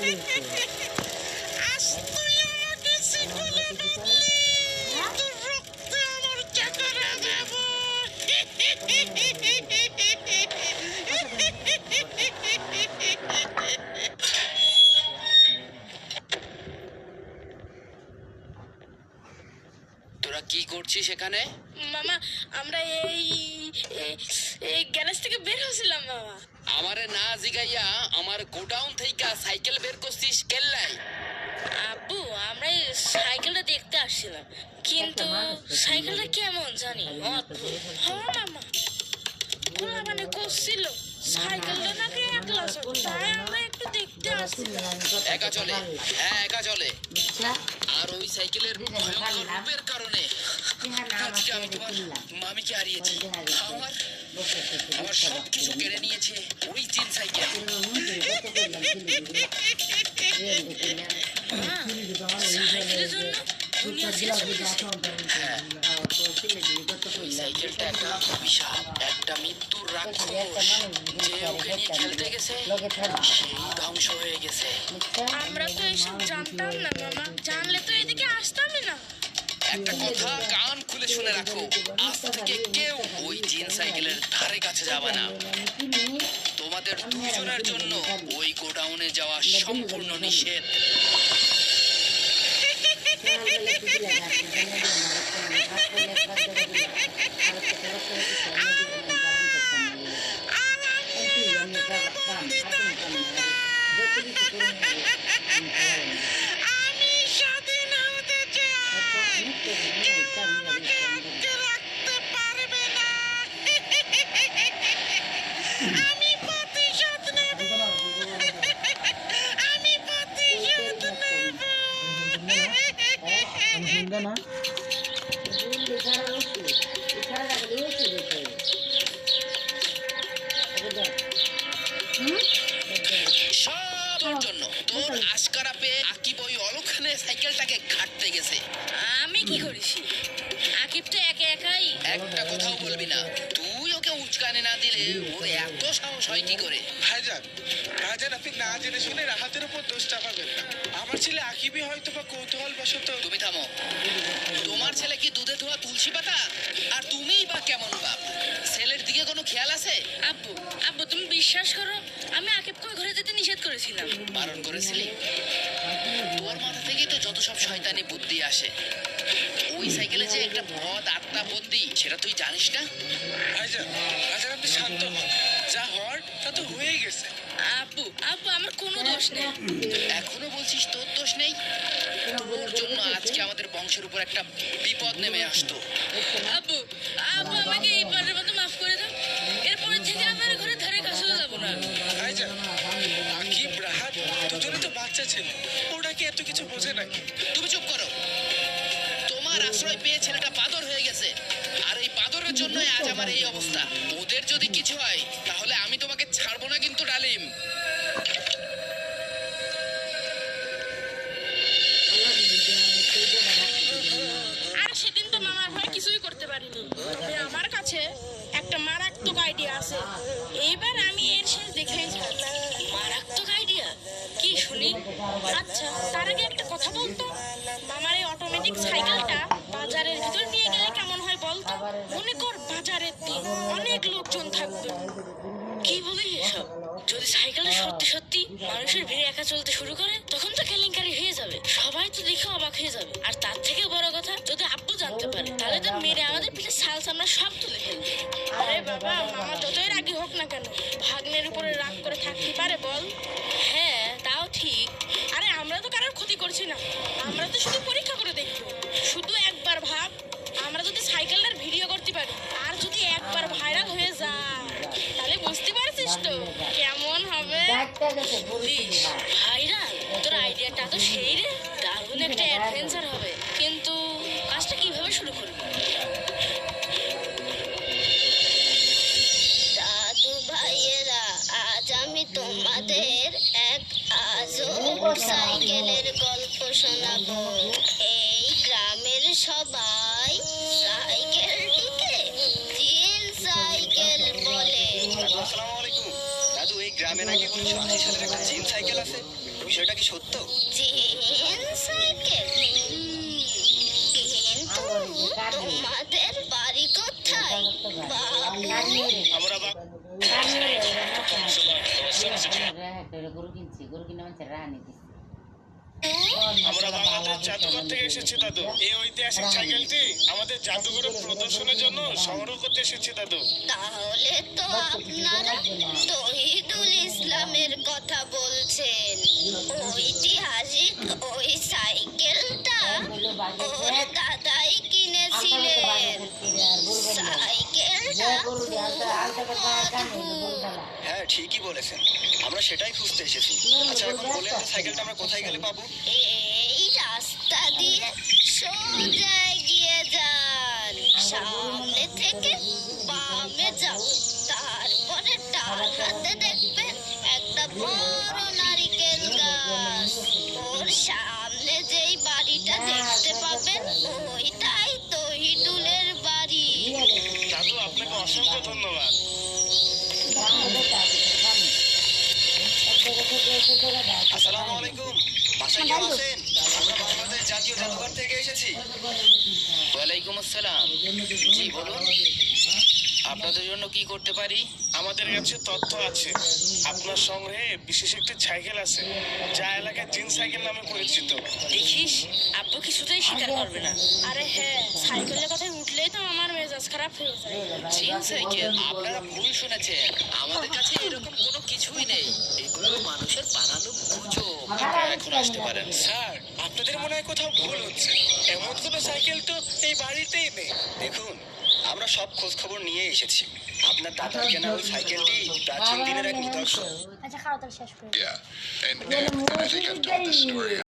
আজ তুই আমাকে শিকলে বাঁধলি, তোর রক্তে আমার চাকরা দেব। তোরা কি করছিস এখানে? মামা আমরা এই এই গ্যারেজ থেকে বের হয়েছিলাম মামা। আমারে না জিগাইয়া আমার গোডাউন থেকে সাইকেল বের করছিস কেল্লাই? আব্বু আমরা এই সাইকেলটা দেখতে আসছিলাম, কিন্তু সাইকেলটা কেমন জানি অদ্ভুত। হ্যাঁ মামা, ওরা মানে করছিল সাইকেলটা নাকি একলা চলে, তাই আমরা একটু দেখতে আসছিলাম। একা চলে? হ্যাঁ একা চলে। আর ওই সাইকেলের ভয়ঙ্কর রূপের কারণে আজকে আমি তোমার মামিকে হারিয়েছি। আমার সব কিছু কেড়ে নিয়েছে ওই জিন সাইকেল। সাইকেলের জন্য দুনিয়া ছেড়ে চলে গেছে। হ্যাঁ, ওই সাইকেলটা একটা অভিশাপ, একটা মৃত্যুর রাক্ষস। যে ওকে নিয়ে খেলতে গেছে সেই ধ্বংস হয়ে গেছে। আমরা তো এসব জানতাম না মামা, জানলে তো এদিকে আসতামই না। একটা কথা কান খুলে শুনে রাখো, আজ থেকে কেউ ওই জিন সাইকেলের ধারে কাছে যাবে না। তোমাদের দুজনের জন্য ওই গোডাউনে যাওয়া সম্পূর্ণ নিষেধ। আমি স্বাধীন হতে চাই, কেউ আমাকে আটকে রাখতে পারবে না। আমি প্রতিশোধ নেব, আমি প্রতিশোধ নেব। সবার জন্য তোর আশকারা পেয়ে আকিব ওই অলক্ষণে সাইকেলটাকে ঘাটতে গেছে। আমি কি করেছি? আকিব তো একা একাই। একটা কথাও বলবি না। তুই ওকে উচকানে না দিলে ওর এত সাহস হয় কি করে? ভাইজান, ভাইজান আপনি না জেনে শুনে রাহাতের উপর দোষ চাপাবেন না। আমার ছেলে আকিবই হয়তো বা কৌতূহল বশত। তুমি থামো। তোমার ছেলে কি দুধে ধোয়া তুলসী পাতা? আর তুমিই বা কেমন বাপ? ছেলের দিকে কোনো খেয়াল আছে? আব্বু আব্বু তুমি বিশ্বাস করো, আমি আকিবকে ওই ঘরে যেতে নিষেধ করেছিলাম। বারণ করেছিলি? তোর মাথা থেকে তো যত সব শয়তানি বুদ্ধি আসে। ওই সাইকেলে যে একটা বদ আত্মা বন্দি, সেটা তুই জানিস না? ভাইজান, ভাইজান আপনি শান্ত হন। যা হওয়ার তা তো হয়েই গেছে। আব্বু আব্বু আমার কোনো দোষ নেই। এখনো বলছিস তোর দোষ নেই? ওর জন্য আজকে আমাদের বংশের উপর একটা বিপদ নেমে আসতো। আব্বু আব্বু আমাকে এইবারের মতো মাফ করে দাও, এরপরে থেকে আমার ঘরে ধারে কাছেও যাবো না। ভাইজান, আকিব রাহাত দুজনে তো বাচ্চা ছেলে, ওরা কি এত কিছু বোঝে নাকি? তুমি চুপ করো। তোমার আশ্রয় পেয়ে ছেলেটা পাদর হয়ে গেছে, আর এই পাদরের জন্যই আজ আমার এই অবস্থা। ওদের যদি কিছু হয় তাহলে আমি তোমাকে ছাড়বো না কিন্তু ডালিম। আর সেদিন তো মামার ভয় কিছুই করতে পারিনি। তবে আমার কাছে একটা মারাত্মক আইডিয়া আছে, এইবার আমি এর শেষ দেখেই ছাড়ব। মারাত্মক আইডিয়া কি শুনি? আচ্ছা তার আগে একটা কথা বলতো, মামার এই অটোমেটিক সাইকেলটা বাজারের ভিতর নিয়ে গেলে কেমন হয় বলতো? মনে কর বাজারের দিন অনেক লোকজন থাকবে। কি বলি এসব? যদি সাইকেলটা সত্যি সত্যি মানুষের ভিড়ে একা চলতে শুরু করে, তখন তো কেলেঙ্কারি হয়ে যাবে, সবাই তো দেখে অবাক হয়ে যাবে। আর তার থেকে বড় কথা, যদি আব্বু জানতে পারে তাহলে তো মেরে আমাদের পিঠে ছাল চামড়া সব তুলে ফেলবে। আরে বাবা, মামা যতই রাগী হোক না কেন, ভাগ্নের উপরে রাগ করে থাকতে পারে বল? হ্যাঁ তাও ঠিক। আরে আমরা তো কারোর ক্ষতি করছি না, আমরা তো শুধু পরীক্ষা করে দেখবো। শুধু একবার ভাব, আমরা যদি সাইকেলটার ভিডিও করতে পারি আর যদি একবার ভাইরাল হয়ে যায়, তাহলে বুঝতে পারছিস তো কেমন হবে? ভাইরাল? তোর আইডিয়াটা তো সেই রে, দারুণ একটা অ্যাডভেঞ্চার হবে। কিন্তু কাজটা কিভাবে শুরু করবি? দাদু ভাইয়েরা, আজ আমি তোমাদের এক আজব সাইকেলের গল্প শোনাবো। এই গ্রামের সবাই সাইকেলটিকে জিন সাইকেল বলে। আসসালামু আলাইকুম। দাদু, এই গ্রামে নাকি 1980 সালের একটা জিন সাইকেল আছে। বিষয়টা কি সত্য? Chain cycle? কিন্তু তোমাদের বাড়ি কোথায় বাবু? আমরা গরু কিনছি, গরু কিনে মানুষের রানি দিচ্ছে। আমরা বাংলাদেশ জাদুঘর থেকে এসেছি দাদু। এই ঐতিহাসিক সাইকেলটি আমাদের জাদুঘরে প্রদর্শনের জন্য সংগ্রহ করতে এসেছি দাদু। তাহলে তো আপনারা তহিদুল ইসলামের কথা বলছেন। ঐতিহাসিক ওই সাইকেলটা ওর দাদাই কিনেছিলেন। সাইকেলটা হ্যাঁ, ঠিকই বলেছেন, আমরা সেটাই খুঁজতে এসেছি। আচ্ছা, এখন বলেন তো সাইকেলটা আমরা কোথায় গেলে পাবো? এই রাস্তা দিয়ে সোজা এগিয়ে যান, সামনে থেকে বামে যান, তারপরে ডান হাতে দেখবেন একটা বড় নারিকেল গাছ। ওর সামনে যেই বাড়িটা দেখতে পাবেন ওইটাই তহিদুলের বাড়ি। দাদু, আপনাকে অসংখ্য ধন্যবাদ। আসসালামু আলাইকুম, বাসায় কেমন আছেন? আমরা বাংলাদেশ জাতীয় জাদুঘর থেকে এসেছি। ওয়ালাইকুম আসসালাম। জি বলুন, আপনাদের জন্য কি করতে পারি? আমাদের কাছে তথ্য আছে, আপনার সংগ্রহে বিশেষ একটি সাইকেল আছে যা এলাকায় জিন সাইকেল নামে পরিচিত। দেখিস, আব্বু কিছুতেই স্বীকার করবে না। আরে হ্যাঁ, সাইকেলের কথায় উঠলেই তো আমার মেজাজ খারাপ হয়ে যায়। জিন সাইকেল? আপনারা ভুল শুনেছেন, আমাদের কাছে এরকম কোনো কিছুই নেই। এগুলো মানুষের বানানো গুজব। আপনারা এখন আসতে পারেন। স্যার, আপনাদের মনে হয় কোথাও ভুল হচ্ছে। এমন কোনো সাইকেল তো এই বাড়িতেই নেই। দেখুন, আমরা সব খোঁজ খবর নিয়ে এসেছি। আপনার দাদার কেনা ওই সাইকেলটি প্রাচীন দিনের এক নিদর্শন। আচ্ছা, খাওয়া দাওয়া শেষ করে Yeah, and I think I've told this story